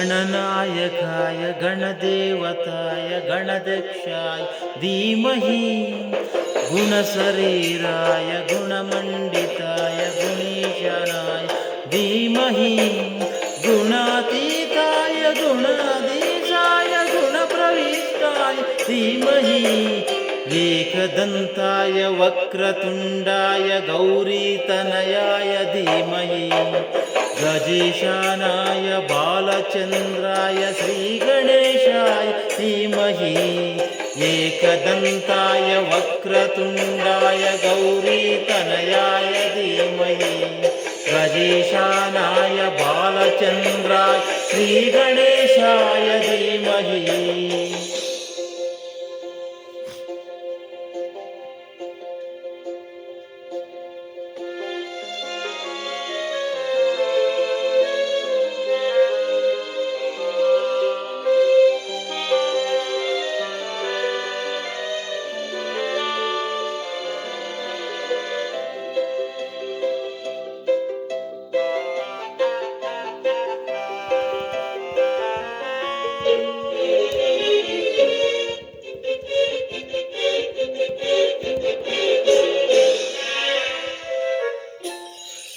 गणनायकाय गणदेवताय गणदक्षाय धीमहि गुणशरीराय गुणमण्डिताय गुणीशानाय धीमहि गुणातीताय गुणाधीशाय गुणप्रविष्टाय धीमहि एकदन्ताय वक्रतुण्डाय गौरीतनयाय धीमहि गजेशानाय बालचन्द्राय श्रीगणेशाय धीमहि एकदन्ताय वक्रतुण्डाय गौरीतनयाय धीमहि गजेशानाय बालचन्द्राय श्रीगणेशाय धीमहि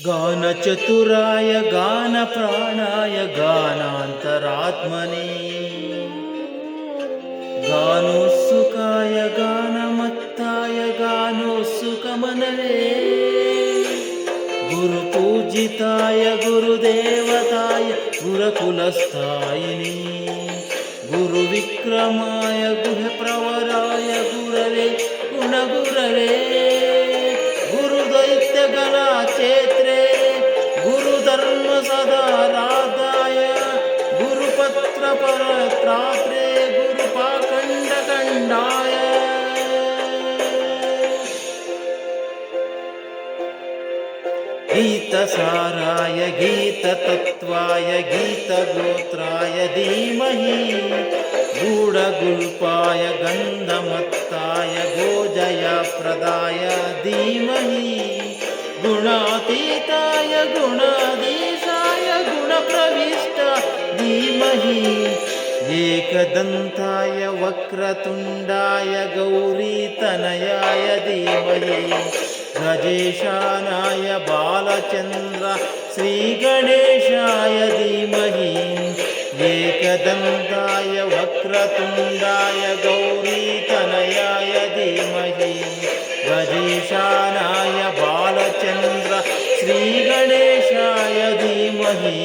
गानचतुराय गानप्राणाय गानान्तरात्मने गानोत्सुकाय गानमत्ताय गानोत्सुकमनवे गुरुपूजिताय गुरुदेवताय गुरुकुलस्थायिने गुरुविक्रमाय गुरुप्रवराय गुरवे गुणगुरवे गुरुदैत्यगणाचेत्रे गुरुधर्म सदाराधाय गुरुपत्रपरत्रात्रे गुरुपाखण्डखण्डाय गीतसाराय गीततत्त्वाय गीतगोत्राय धीमहि गूढगुल्पाय गन्धमत्ताय गोजयप्रदाय धीमहि गुणातीताय गुणाधीशाय गुणप्रविष्ट धीमहि एकदन्ताय वक्रतुण्डाय गौरीतनयाय धीमहि गजेशानाय बालचन्द्र श्रीगणेशाय धीमहि एकदन्ताय वक्रतुण्डाय गौरीतनयाय धीमहि गजेशानाय बालचन्द्र श्रीगणेशाय धीमहि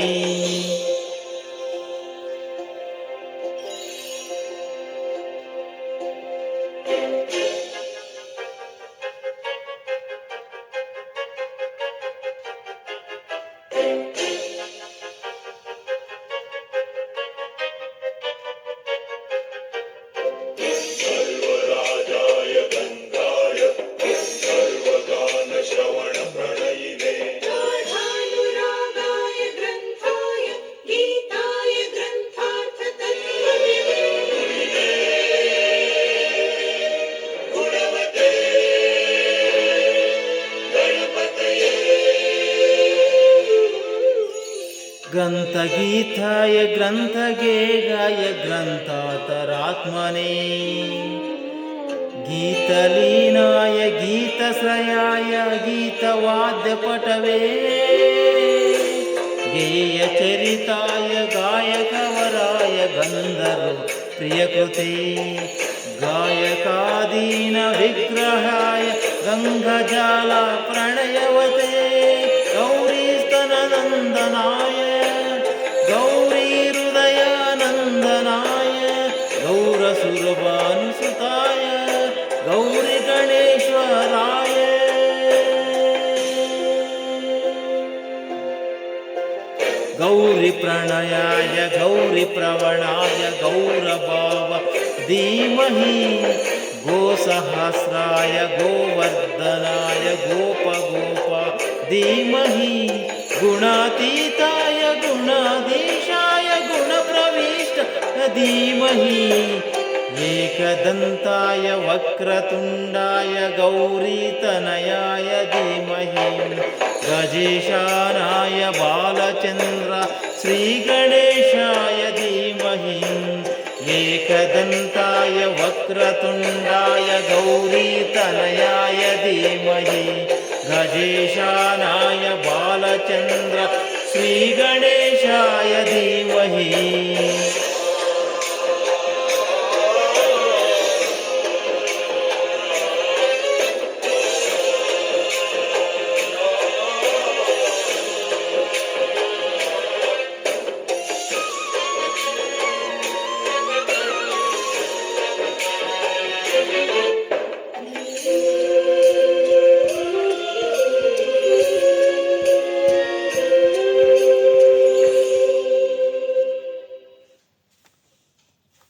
ग्रन्थगीताय ग्रन्थगेयाय ग्रन्थातरात्मने गीतलीनाय गीतश्रयाय गीतवाद्यपटवे गेयचरिताय गायकवराय गन्धर्व प्रियकृते गायकादीनविग्रहाय गङ्गजाल प्रणयवते गौरीस्तननन्दनाय गौरीहृदयानन्दनाय गौरसुरभानुसुताय गौरीगणेश्वराय गौरीप्रणयाय गौरीप्रवणाय गौरभाव धीमहि गोसहस्राय गोवर्धनाय गोपगोपा धीमहि गुणातीताय गुणाधीशाय गुणप्रविष्ट धीमहि एकदन्ताय वक्रतुण्डाय गौरीतनयाय धीमहि गजेशानाय बालचन्द्र श्रीगणेशाय धीमहि एकदन्ताय वक्रतुण्डाय गौरीतनयाय धीमहि गजेशानाय बालचन्द्र श्रीगणेशाय धीमहि